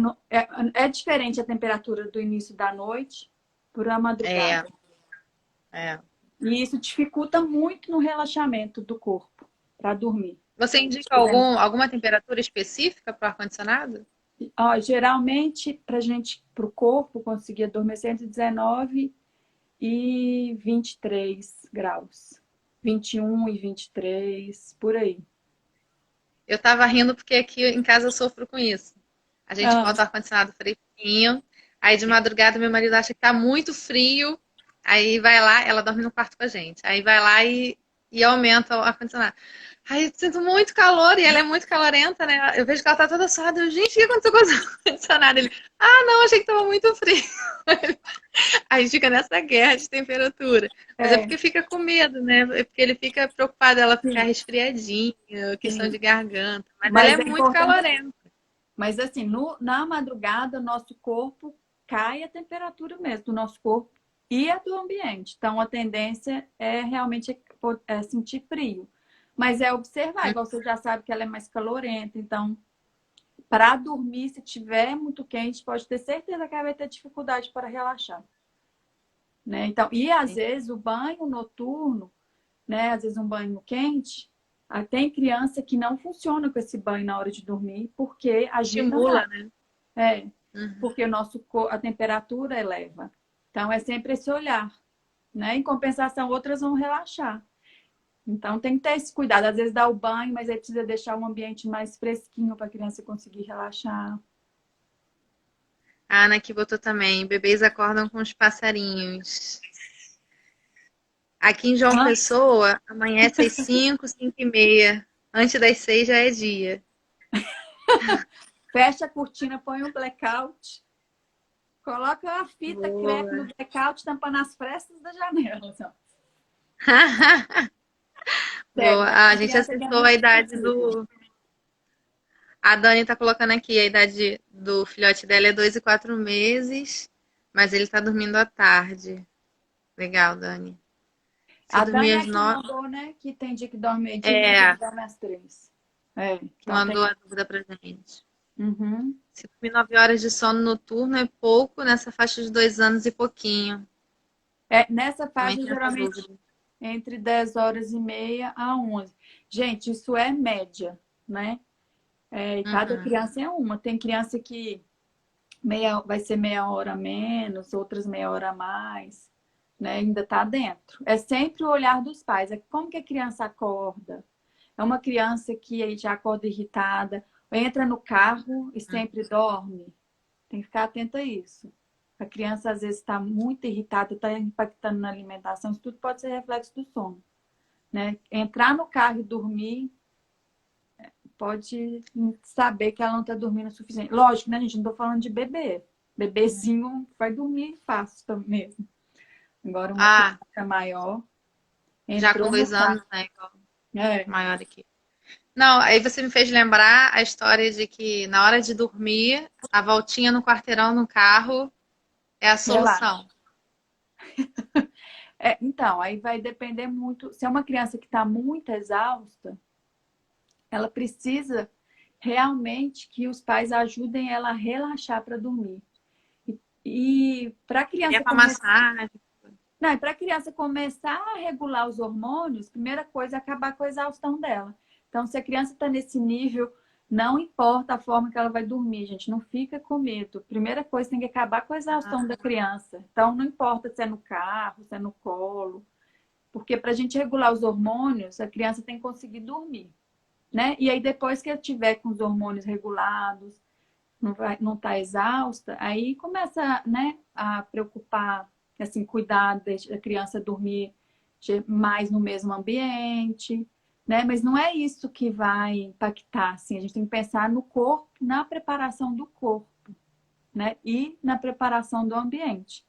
é diferente a temperatura do início da noite para a madrugada. E isso dificulta muito no relaxamento do corpo para dormir. Você indica alguma temperatura específica para o ar-condicionado? Geralmente, para o corpo conseguir adormecer entre 19 e 23 graus. 21 e 23, por aí. Eu tava rindo porque aqui em casa eu sofro com isso. A gente bota o ar-condicionado fresquinho, aí de madrugada meu marido acha que tá muito frio, aí vai lá, ela dorme no quarto com a gente, aí vai lá e aumenta o ar-condicionado. Aí eu sinto muito calor e ela é muito calorenta, né? Eu vejo que ela tá toda suada. Eu, gente, o que aconteceu com o ar-condicionado? Ele, não, achei que tava muito frio. Aí fica nessa guerra de temperatura. Mas é porque fica com medo, né? É porque ele fica preocupado ela ficar resfriadinha, questão de garganta. Mas ela é muito calorenta. Mas assim, na madrugada, nosso corpo cai a temperatura mesmo do nosso corpo e a do ambiente. Então, a tendência é realmente sentir frio. Mas é observar, igual você já sabe que ela é mais calorenta. Então, para dormir, se tiver muito quente, pode ter certeza que ela vai ter dificuldade para relaxar. Né? Então, e às vezes o banho noturno, né? Às vezes um banho quente, tem criança que não funciona com esse banho na hora de dormir, porque agita estimula, mais. né? Porque a temperatura eleva. Então, é sempre esse olhar. Né? Em compensação, outras vão relaxar. Então tem que ter esse cuidado. Às vezes dá o banho, mas aí precisa deixar um ambiente mais fresquinho para a criança conseguir relaxar. A Ana aqui botou também, bebês acordam com os passarinhos. Aqui em João Hã? Pessoa, amanhece às 5, 5h30. Antes das 6 já é dia. Fecha a cortina, põe um blackout, coloca a fita crepe no Boa. blackout, tampando as frestas da janela. Assim, ó. Sério, Boa. mas Ah, a tem gente criança que é acertou a muito idade sensível. do. A Dani tá colocando aqui, a idade do filhote dela é 2 e 4 meses, mas ele tá dormindo à tarde. Legal, Dani. Se A dormir Dani às é que 9. mandou, né? Que tem dia que dorme meio-dia, tem dia que É, dorme às 3. É, que então tem. mandou a dúvida pra gente. Uhum. Se dormir 9 horas de sono noturno é pouco nessa faixa de 2 anos e pouquinho. É, nessa Também faixa, tem essa geralmente, dúvida. entre 10 horas e meia a 11. Gente, isso é média, né? É, e cada Uhum. criança é uma. Tem criança que vai ser meia hora a menos, outras meia hora a mais, né? Ainda está dentro. É sempre o olhar dos pais. É como que a criança acorda? É uma criança que já acorda irritada, entra no carro e sempre dorme. Tem que ficar atenta a isso. A criança às vezes está muito irritada, está impactando na alimentação. Isso tudo pode ser reflexo do sono, né? Entrar no carro e dormir pode saber que ela não está dormindo o suficiente. Lógico, né, gente? Não estou falando de bebê. Bebezinho vai dormir fácil mesmo. Agora, uma Ah, criança maior já com entrou no 2 anos, carro. né? Igual É, maior aqui. Não, aí você me fez lembrar a história de que na hora de dormir, a voltinha no quarteirão no carro é a relaxa. solução. É, então, aí vai depender muito. Se é uma criança que está muito exausta, ela precisa realmente que os pais ajudem ela a relaxar para dormir. E para a É criança pra começar. massagem. Não, e para a criança começar a regular os hormônios, primeira coisa é acabar com a exaustão dela. Então, se a criança está nesse nível, não importa a forma que ela vai dormir, gente, não fica com medo. Primeira coisa, tem que acabar com a exaustão da criança. Então, não importa se é no carro, se é no colo, porque para a gente regular os hormônios, a criança tem que conseguir dormir, né? E aí, depois que ela tiver com os hormônios regulados, não tá exausta, aí começa, né, a preocupar, assim, cuidar da criança dormir mais no mesmo ambiente, né? Mas não é isso que vai impactar, assim, a gente tem que pensar no corpo, na preparação do corpo, né? E na preparação do ambiente.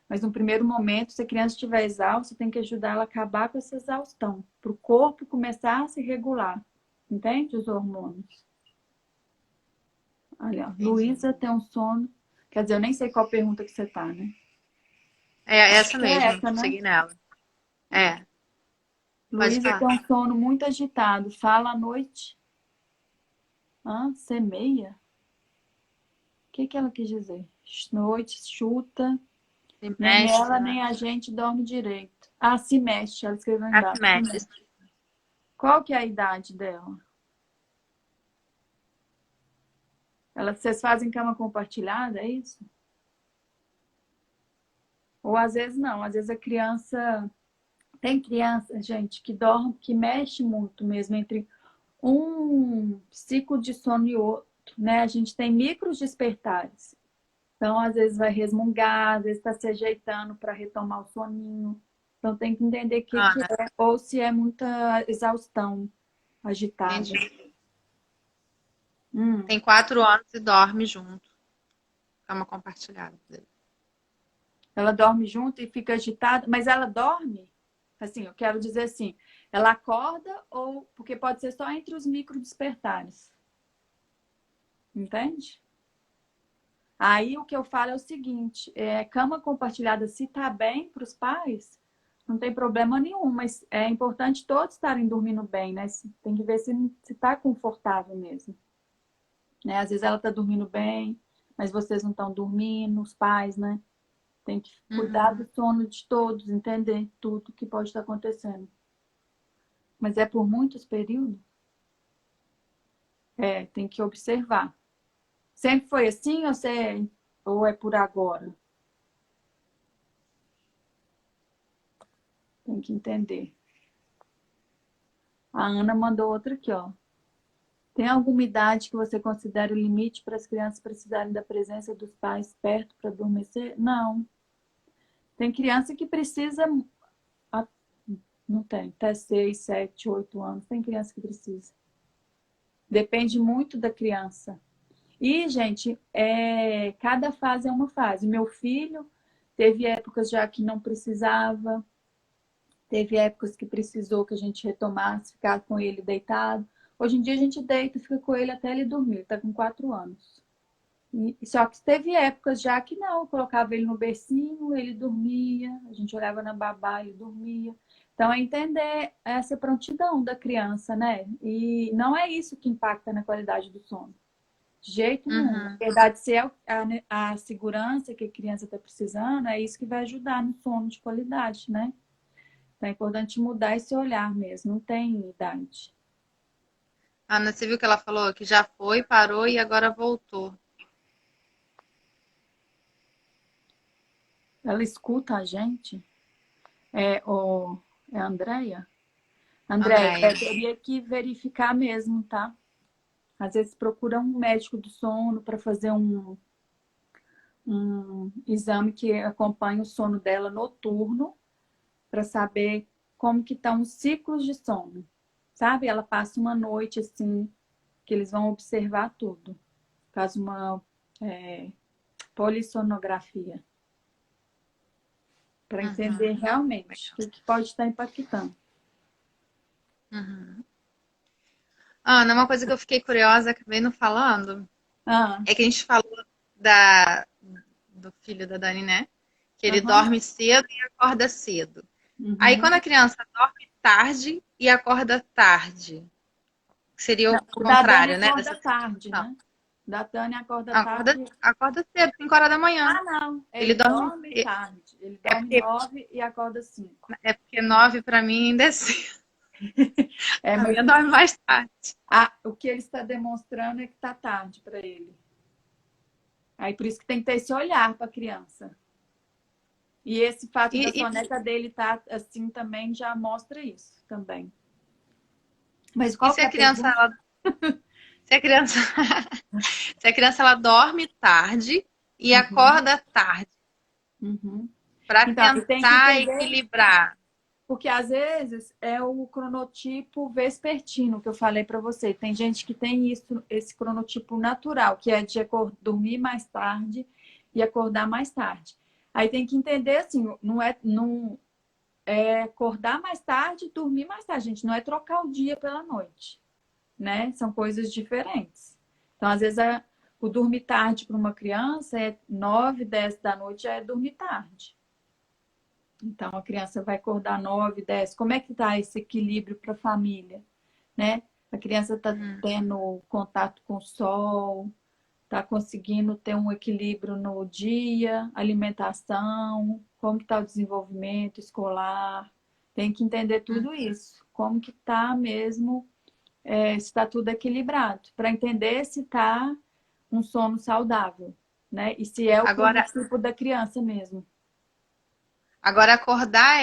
Mas no primeiro momento, se a criança estiver exausta, tem que ajudar ela a acabar com essa exaustão, para o corpo começar a se regular, entende? Os hormônios. Olha, Entendi. Luísa tem um sono. Quer dizer, eu nem sei qual pergunta que você tá, né? É Acho essa que é mesmo, essa, né? segui nela. É, pode Luísa tem falar. um sono muito agitado. Fala à noite. Hã? Semeia? O que que ela quis dizer? Noite, chuta. Se Nem mexe, ela, sei lá. nem a gente dorme direito. Ah, se mexe. Ela escreveu Ah, se embaixo. Se mexe. mexe. Qual que é a idade dela? Vocês fazem cama compartilhada, é isso? Ou às vezes não. Às vezes a criança... Tem criança, gente, que dorme, que mexe muito mesmo entre um ciclo de sono e outro, né? A gente tem micros despertares. Então, às vezes vai resmungar, às vezes está se ajeitando para retomar o soninho. Então, tem que entender o que que Ana, é, ou se é muita exaustão agitada. entendi. Hum. Tem 4 anos e dorme junto. Cama compartilhada. Ela dorme junto e fica agitada, mas ela dorme? Assim, eu quero dizer assim, ela acorda ou... Porque pode ser só entre os micro despertares. Entende? Aí o que eu falo é o seguinte, cama compartilhada, se tá bem para os pais, não tem problema nenhum, mas é importante todos estarem dormindo bem, né? Tem que ver se tá confortável mesmo, né? Às vezes ela tá dormindo bem, mas vocês não estão dormindo, os pais, né? Tem que cuidar Uhum. do sono de todos, entender tudo que pode estar acontecendo. Mas é por muitos períodos? Tem que observar. Sempre foi assim ou é por agora? Tem que entender. A Ana mandou outra aqui, ó. Tem alguma idade que você considera o limite para as crianças precisarem da presença dos pais perto para adormecer? Não. Tem criança que precisa. Não tem. Até 6, 7, 8 anos. Tem criança que precisa. Depende muito da criança. E, gente, cada fase é uma fase. Meu filho teve épocas já que não precisava. Teve épocas que precisou que a gente retomasse, ficar com ele deitado. Hoje em dia a gente deita e fica com ele até ele dormir. Ele está com 4 anos. Só que teve épocas já que não. Eu colocava ele no bercinho, ele dormia. A gente olhava na babá, ele dormia. Então, é entender essa prontidão da criança, né? E não é isso que impacta na qualidade do sono. De jeito nenhum. Na verdade, se é a segurança que a criança está precisando, é isso que vai ajudar no sono de qualidade, né? Então, é importante mudar esse olhar mesmo. Não tem idade. Ana, você viu que ela falou que já foi, parou e agora voltou. Ela escuta a gente? É a Andréia? Andréia, eu teria que verificar mesmo, tá? Às vezes procura um médico do sono para fazer um exame que acompanhe o sono dela noturno, para saber como que estão os ciclos de sono. Sabe? Ela passa uma noite assim, que eles vão observar tudo. Faz uma polissonografia. Para entender realmente o que pode estar impactando. Ana, uma coisa que eu fiquei curiosa, acabei não falando, é que a gente falou do filho da Dani, né? Que ele dorme cedo e acorda cedo. Aí quando a criança dorme tarde e acorda tarde, seria o contrário, né? Acorda tarde, né? Da Tânia acorda tarde. Acorda cedo, 5 horas da manhã. Ah, não. Ele dorme tarde. Ele dorme 9 e acorda 5. É porque 9 para mim ainda é cedo. Mas eu dorme mais tarde. O que ele está demonstrando é que está tarde para ele. Aí por isso que tem que ter esse olhar para a criança. E esse fato da soneca dele estar assim também já mostra isso também. Mas qual se a criança se a criança ela dorme tarde e acorda tarde. Para tentar equilibrar. Porque às vezes é o cronotipo vespertino que eu falei para você. Tem gente que tem esse cronotipo natural, que é de dormir mais tarde e acordar mais tarde. Aí tem que entender assim, não é acordar mais tarde e dormir mais tarde, gente. Não é trocar o dia pela noite, né? São coisas diferentes. Então, às vezes, o dormir tarde para uma criança é 9, 10 da noite, já é dormir tarde. Então, a criança vai acordar 9, 10. Como é que está esse equilíbrio para a família, né? A criança está tendo contato com o sol, está conseguindo ter um equilíbrio no dia, alimentação, como que está o desenvolvimento escolar. Tem que entender tudo isso. Como que está mesmo, se está tudo equilibrado. Para entender se está um sono saudável, né? E se é o tipo da criança mesmo. Agora, acordar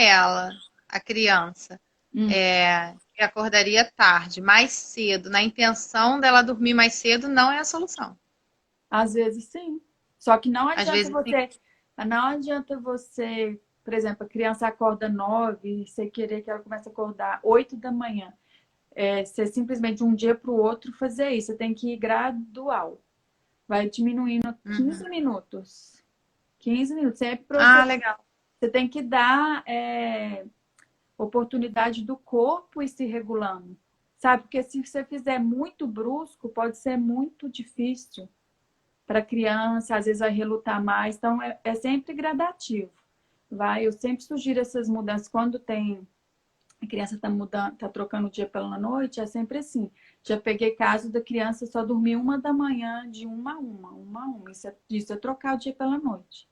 a criança, que acordaria tarde, mais cedo, na intenção dela dormir mais cedo, não é a solução. Às vezes, sim. Só que não adianta você, por exemplo, a criança acorda 9 e você querer que ela comece a acordar 8 da manhã. Você simplesmente de um dia para o outro fazer isso. Você tem que ir gradual. Vai diminuindo 15 minutos. 15 minutos. Sempre legal. Você tem que dar oportunidade do corpo ir se regulando. Sabe? Porque se você fizer muito brusco, pode ser muito difícil para a criança. Às vezes vai relutar mais. Então, é sempre gradativo. Eu sempre sugiro essas mudanças. Quando a criança está trocando o dia pela noite, é sempre assim. Já peguei casos da criança só dormir 1 da manhã, de 1 a 1. Isso é trocar o dia pela noite.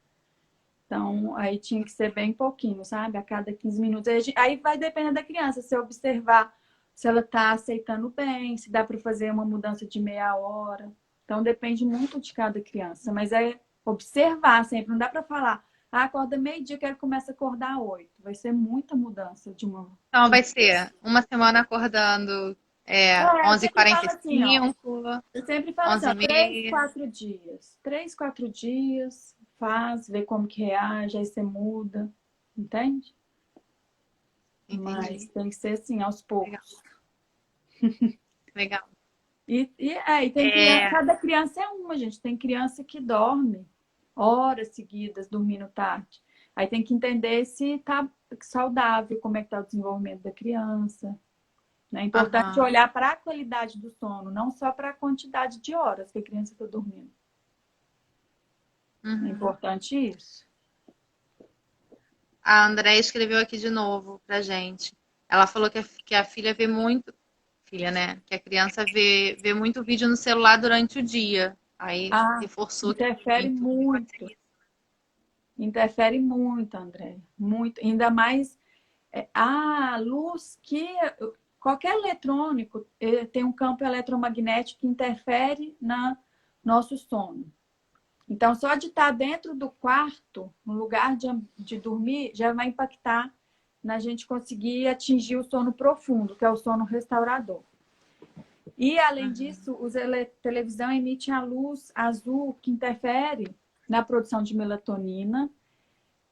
Então, aí tinha que ser bem pouquinho, sabe? A cada 15 minutos. Aí vai depender da criança, se observar se ela está aceitando bem, se dá para fazer uma mudança de meia hora. Então, depende muito de cada criança. Mas é observar sempre. Não dá para falar, Ah, acorda meio-dia, quero começar a acordar 8. Vai ser muita mudança de uma. Então vai ser uma semana acordando Eu sempre falo assim, ó. 11h45, Eu sempre falo assim, ó, 11h30. 3, 4 dias. 3, 4 dias, faz, vê como que reage, aí você muda. Entende? Mas Entendi. tem que ser assim, aos Legal, poucos. legal. E tem criança, É, cada criança é uma, gente. Tem criança que dorme horas seguidas, dormindo tarde. Aí tem que entender se tá saudável, como é que tá o desenvolvimento da criança. É importante aham, olhar para a qualidade do sono, não só para a quantidade de horas que a criança está dormindo. É uhum. importante isso. A Andréia escreveu aqui de novo pra gente. Ela falou que a filha vê muito. Filha, né? Que a criança vê muito vídeo no celular durante o dia. Aí Ah, reforçou que interfere muito. Pode ser muito. isso. Interfere muito, André. Muito. Ainda mais a luz que qualquer eletrônico tem um campo eletromagnético que interfere no nosso sono. Então, só de estar dentro do quarto, no lugar de dormir, já vai impactar na gente conseguir atingir o sono profundo, que é o sono restaurador. E, além Uhum. disso, televisão emite a luz azul que interfere na produção de melatonina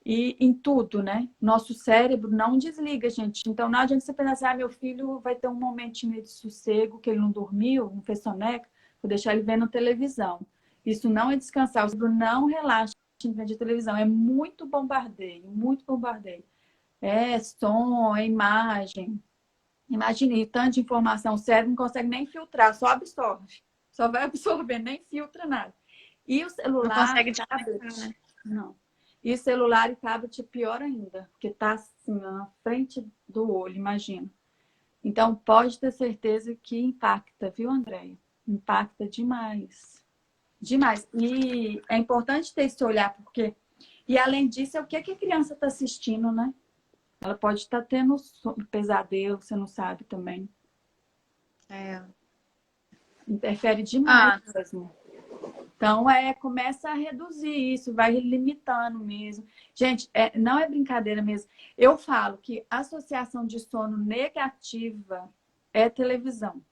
e em tudo, né? Nosso cérebro não desliga, gente. Então, não adianta você pensar assim, meu filho vai ter um momentinho de sossego, que ele não dormiu, não fez soneca, vou deixar ele vendo televisão. Isso não é descansar, o cérebro não relaxa em frente à televisão. É muito bombardeio, muito bombardeio. É som, é imagem. Imagine, tanto de informação, o cérebro não consegue nem filtrar, só absorve. Só vai absorver, nem filtra nada. E o Não celular, consegue desconectar, tablet, né? não. E celular e tablet é pior ainda, porque está assim, na frente do olho, imagina. Então, pode ter certeza que impacta, viu, Andréia? Impacta demais. Demais. E é importante ter esse olhar, porque. E além disso, é o que a criança está assistindo, né? Ela pode estar tendo pesadelo, você não sabe também. É. Interfere demais Ah, mesmo. Então, começa a reduzir isso, vai limitando mesmo. Gente, não é brincadeira mesmo. Eu falo que associação de sono negativa é televisão.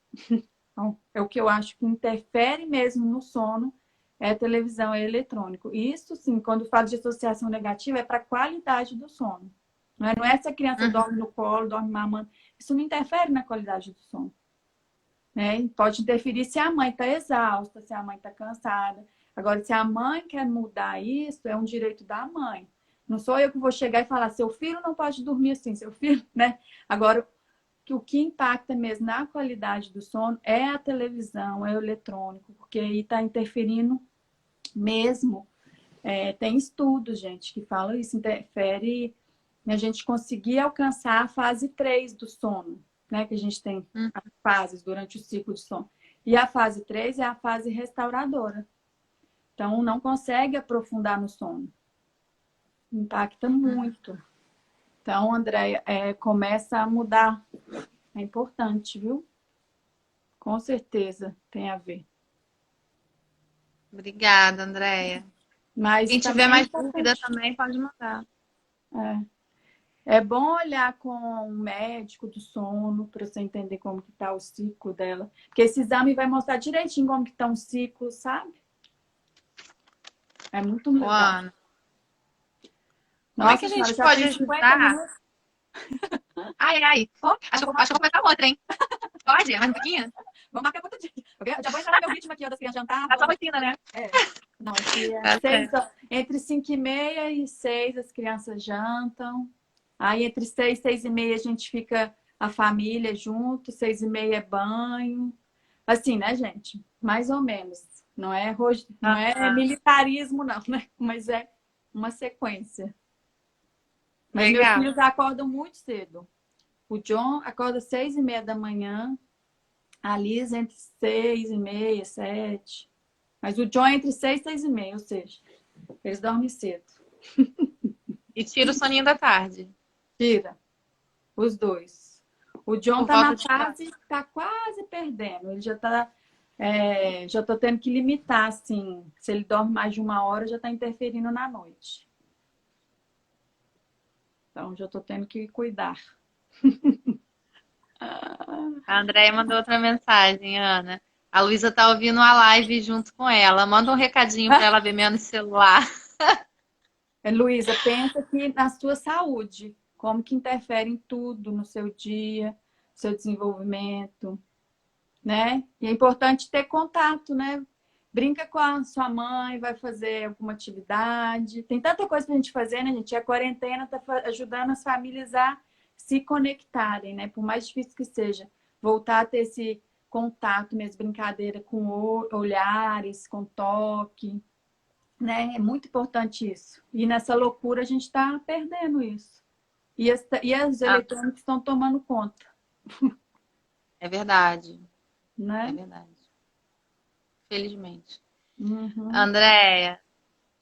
Então, é o que eu acho que interfere mesmo no sono, é televisão, é eletrônico. Isso, sim, quando falo de associação negativa, é para a qualidade do sono. Não é se a criança uhum. dorme no colo, dorme mamando. Isso não interfere na qualidade do sono. Né? Pode interferir se a mãe está exausta, se a mãe está cansada. Agora, se a mãe quer mudar isso, é um direito da mãe. Não sou eu que vou chegar e falar, seu filho não pode dormir assim, seu filho, né? Agora, o que impacta mesmo na qualidade do sono é a televisão, é o eletrônico, porque aí está interferindo mesmo. Tem estudos, gente, que falam isso, interfere a gente conseguir alcançar a fase 3 do sono, né? Que a gente tem Uhum. as fases durante o ciclo de sono. E a fase 3 é a fase restauradora. Então, não consegue aprofundar no sono. Impacta Uhum. muito. Então, Andréia, começa a mudar. É importante, viu? Com certeza tem a ver. Obrigada, Andréia. Mas Quem tiver também é mais dúvida importante. também pode mandar. É bom olhar com um médico do sono para você entender como que está o ciclo dela. Porque esse exame vai mostrar direitinho como que está o ciclo, sabe? É muito Ô, legal. Ana, como é que Nossa a senhora, gente já pode tem 50 ajudar? minutos. Ai, ai. Ó, Acho que eu vou pegar outra, hein? Pode? Mais um pouquinho? vamos marcar outro dia. Eu já vou entrar no meu ritmo aqui, ó, das crianças jantar. Tá sua rotina, né? Não, aqui é Tá certo. entre 5h30 e 6 as crianças jantam. Aí entre 6 e 6h30 a gente fica a família junto, 6h30 é banho. Assim, né, gente? Mais ou menos. Não é Aham. militarismo, não, né? Mas é uma sequência. Mas meus Legal. filhos acordam muito cedo. O John acorda 6h30 da manhã, a Liz entre 6h30, 7. Mas o John é entre 6 e 6h30, ou seja, eles dormem cedo. E tira o soninho da tarde. Tira, os dois. O John Por tá na volta de que hora? fase, tá quase perdendo. Ele já tô tendo que limitar, assim. Se ele dorme mais de 1 hora, já tá interferindo na noite. Então, já estou tendo que cuidar. A Andréia mandou outra mensagem, Ana. A Luísa tá ouvindo a live junto com ela. Manda um recadinho para ela ver menos celular. Luísa, pensa aqui na sua saúde, como que interfere em tudo no seu dia, seu desenvolvimento, né? E é importante ter contato, né? Brinca com a sua mãe, vai fazer alguma atividade. Tem tanta coisa pra gente fazer, né, gente? E a quarentena tá ajudando as famílias a se conectarem, né? Por mais difícil que seja, voltar a ter esse contato mesmo, brincadeira com olhares, com toque, né? É muito importante isso. E nessa loucura a gente está perdendo isso. E as Ah, eletrônicos estão tomando conta, é verdade. É né? verdade. Felizmente. Uhum. Andréia,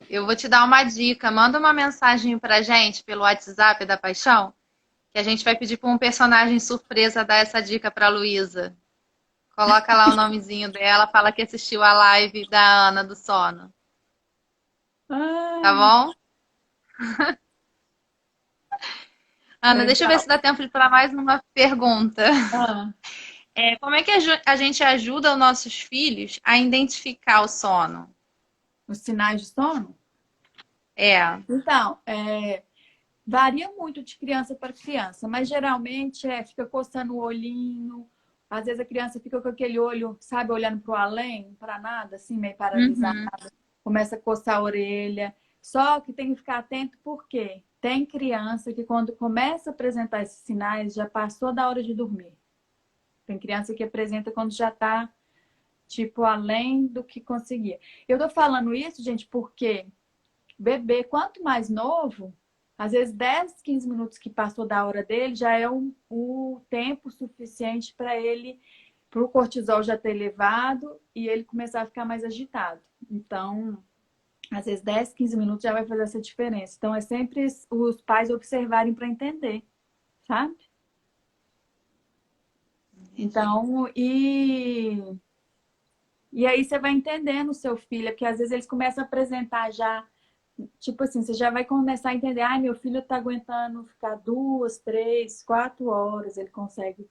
eu vou te dar uma dica. Manda uma mensagem pra gente pelo WhatsApp da Paixão, que a gente vai pedir para um personagem surpresa dar essa dica pra Luísa. Coloca lá o nomezinho dela, fala que assistiu a live da Ana do Sono. Tá Ai, bom? Ana, deixa eu ver legal. se dá tempo para mais uma pergunta. Ah, Como é que a gente ajuda os nossos filhos a identificar o sono? os sinais de sono? É. Então, varia muito de criança para criança, mas geralmente fica coçando o olhinho. Às vezes a criança fica com aquele olho, sabe, olhando para o além, para nada, assim, meio paralisado. Uhum. Começa a coçar a orelha. Só que tem que ficar atento porque tem criança que quando começa a apresentar esses sinais já passou da hora de dormir. Tem criança que apresenta quando já está, tipo, além do que conseguia. Eu tô falando isso, gente, porque bebê, quanto mais novo, às vezes 10, 15 minutos que passou da hora dele já é o tempo suficiente para ele, para o cortisol já ter elevado e ele começar a ficar mais agitado. Então, às vezes 10, 15 minutos já vai fazer essa diferença. Então, é sempre os pais observarem para entender, sabe? Entendi. Então, e aí você vai entendendo o seu filho, porque às vezes eles começam a apresentar já, tipo assim, você já vai começar a entender, ai, meu filho tá aguentando ficar 2, 3, 4 horas, ele consegue,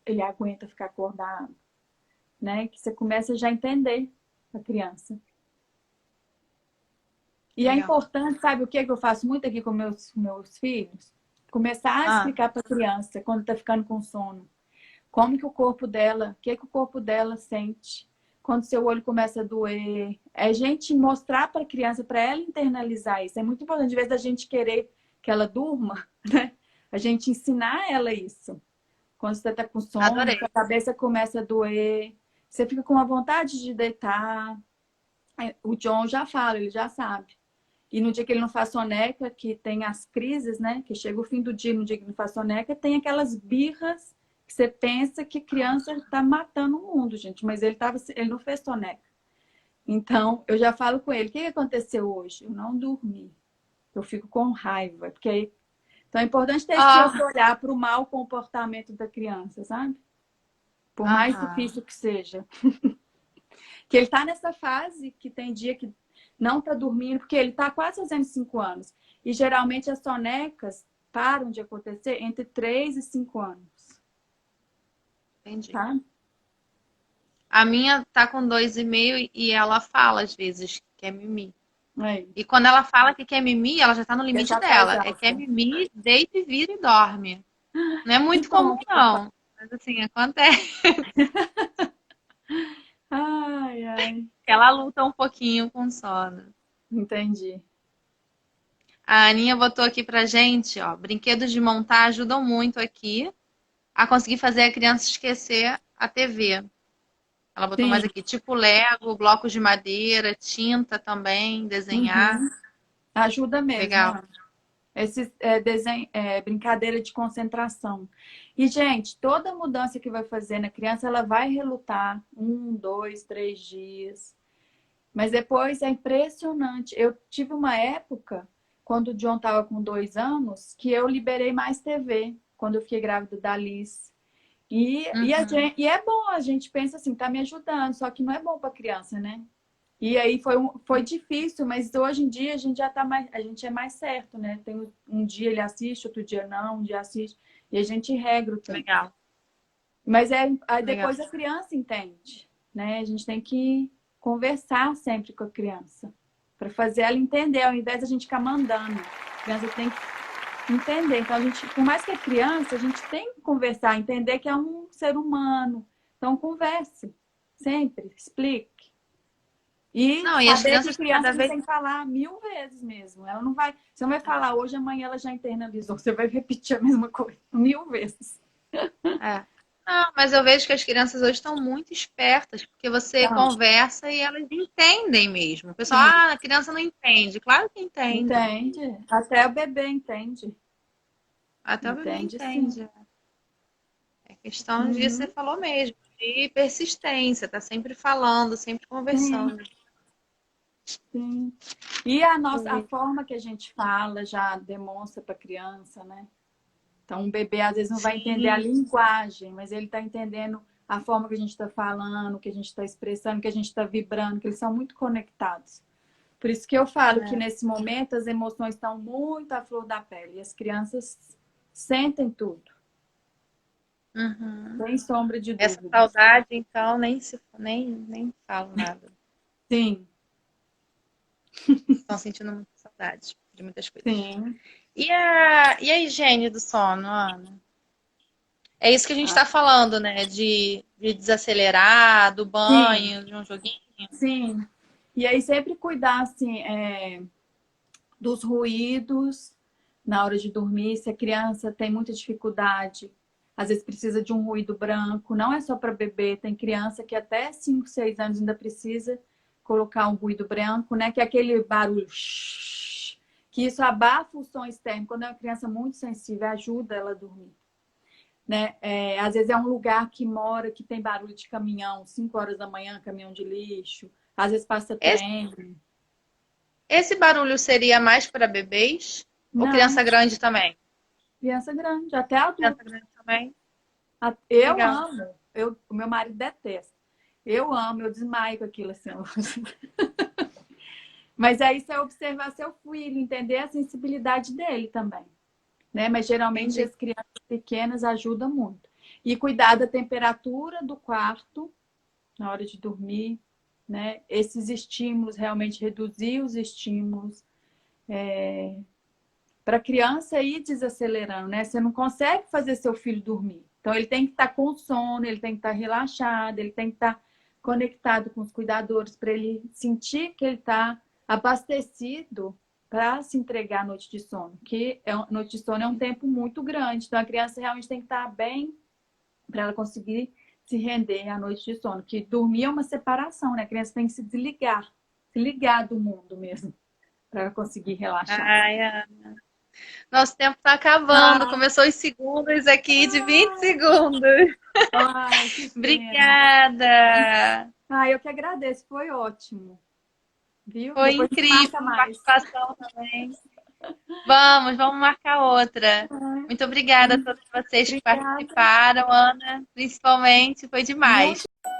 ele aguenta ficar acordado, né? Que você começa já a entender a criança. E é Legal. importante, sabe o que eu faço muito aqui com meus filhos? Começar a Ah, explicar para a criança, quando está ficando com sono, como que o corpo dela, o que que o corpo dela sente, quando seu olho começa a doer. É a gente mostrar para a criança, para ela internalizar isso. É muito importante, de vez da gente querer que ela durma, né? A gente ensinar ela isso. Quando você está com sono, adorei. sua cabeça começa a doer, você fica com a vontade de deitar. O John já fala, ele já sabe. E no dia que ele não faz soneca, que tem as crises, né? Que chega o fim do dia, no dia que não faz soneca, tem aquelas birras que você pensa que criança está matando o mundo, gente. Mas ele não fez soneca. Então, eu já falo com ele, o que aconteceu hoje? Eu não dormi. Eu fico com raiva. Então, é importante ter esse Ah, olhar para o mau comportamento da criança, sabe? Por mais aham. difícil que seja. Que ele está nessa fase que tem dia que não está dormindo, porque ele está quase fazendo 5 anos. E geralmente as sonecas param de acontecer entre 3 e 5 anos, Entendi. tá? A minha tá com 2,5 e ela fala às vezes que quer mimir. Aí, E quando ela fala que quer mimir, ela já tá no já limite tá faz dela. É quer alta. mimir, deita e vira e dorme. Não é Que muito bom comum, que tá fazendo. não. Mas assim, acontece. Ai, ai, Ela luta um pouquinho com sono. entendi. A Aninha botou aqui pra gente, ó, brinquedos de montar ajudam muito aqui a conseguir fazer a criança esquecer a TV. Ela botou mais Sim, aqui, tipo Lego, blocos de madeira, tinta também, desenhar. uhum. Ajuda mesmo, Legal. Ana. Esse desenho, brincadeira de concentração. E, gente, toda mudança que vai fazer na criança, ela vai relutar 1, 2, 3 dias. Mas depois é impressionante. Eu tive uma época, quando o John estava com 2 anos, que eu liberei mais TV, quando eu fiquei grávida da Alice. E Uhum. é bom, a gente pensa assim, tá me ajudando, só que não é bom para criança, né? E aí foi difícil, mas hoje em dia a gente já tá mais, a gente é mais certo, né? Tem um dia ele assiste, outro dia não, um dia assiste, e a gente regra o tempo. Legal, Mas aí legal. depois a criança entende, né? A gente tem que conversar sempre com a criança para fazer ela entender, ao invés de a gente ficar mandando. A criança tem que entender. Então a gente, por mais que é criança, a gente tem que conversar, entender que é um ser humano. Então converse, sempre, explique. E Não, e as saber que crianças criança cada a gente vez. tem que falar 1000 vezes mesmo. Ela não vai, você não vai falar hoje, amanhã ela já internalizou. Você vai repetir a mesma coisa 1000 vezes. É. Não, mas eu vejo que as crianças hoje estão muito espertas, porque você Então, conversa e elas entendem mesmo. O pessoal, sim. a criança não entende. Claro que entende. Entende? Até o bebê entende. Até o bebê Entende, sim. entende. É questão de, você Uhum, falou mesmo, de persistência, tá sempre falando, sempre sim, conversando. sim. E a forma que a gente fala já demonstra para a criança, né? Então, um bebê às vezes não vai entender a Sim, linguagem, mas ele está entendendo a forma que a gente está falando, que a gente está expressando, que a gente está vibrando, que eles são muito conectados. Por isso que eu falo que é. nesse momento as emoções estão muito à flor da pele e as crianças sentem tudo, Uhum. sem sombra de Essa dúvidas. saudade, então, nem falo nada. Sim, Estão sentindo muita saudade de muitas coisas. sim. E a higiene do sono, Ana? É isso que a gente está falando, né? De desacelerar, do Sim, banho, de um joguinho. sim. E aí sempre cuidar assim, dos ruídos na hora de dormir. Se a criança tem muita dificuldade, às vezes precisa de um ruído branco. Não é só para bebê, tem criança que até 5, 6 anos ainda precisa colocar um ruído branco, né? Que é aquele barulho que isso abafa o som externo. Quando é uma criança muito sensível, ajuda ela a dormir. Né? Às vezes é um lugar que mora, que tem barulho de caminhão, 5 horas da manhã, caminhão de lixo, às vezes passa Esse, trem. esse barulho seria mais para bebês ou Não, criança grande também? criança grande, até Criança adulto. grande também? Eu Legal. amo, o meu marido detesta. Eu amo, eu desmaio com aquilo assim. Mas aí você observar seu filho, entender a sensibilidade dele também. Né? Mas geralmente Entendi. as crianças pequenas ajudam muito. E cuidar da temperatura do quarto na hora de dormir, né? Esses estímulos, realmente reduzir os estímulos para a criança ir desacelerando, né? Você não consegue fazer seu filho dormir. Então ele tem que estar com sono, ele tem que estar relaxado, ele tem que estar conectado com os cuidadores para ele sentir que ele está abastecido para se entregar à noite de sono, que noite de sono é um tempo muito grande. Então a criança realmente tem que estar bem para ela conseguir se render à noite de sono. Que dormir é uma separação, né? A criança tem que se desligar, se ligar do mundo mesmo, para ela conseguir relaxar. Ai, nosso tempo está acabando. Ah, Começou os segundos aqui de 20 segundos. ai, que pena. Obrigada. Ah, eu que agradeço, foi ótimo. Viu? Foi Depois a gente incrível marca a mais. participação também. Vamos marcar outra. Ai, Muito obrigada a todos vocês que obrigada. participaram, Ana, principalmente. Foi demais. Muito